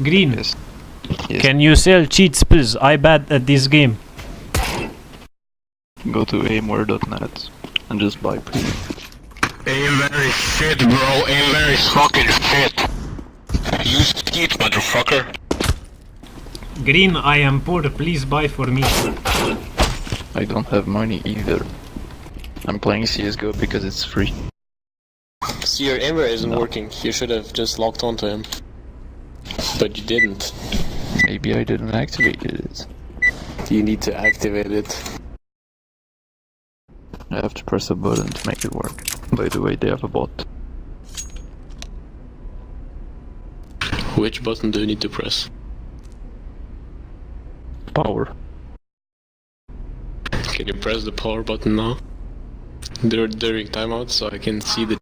Green, Yes. Yes. can you sell cheats, please? I bad at this game. Go to aimware.net and just buy please. Aim very shit, bro. Aim very fucking shit. Use cheat, motherfucker. Green, I am poor, please buy for me. I don't have money either. I'm playing CSGO because it's free. See, your aimer isn't No. working. You should have just locked onto him. But you didn't. Maybe I didn't activate it. You need to activate it. I have to press a button to make it work. By the way, they have a bot. Which button do you need to press? Power. Can you press the power button now? During timeout so I can see the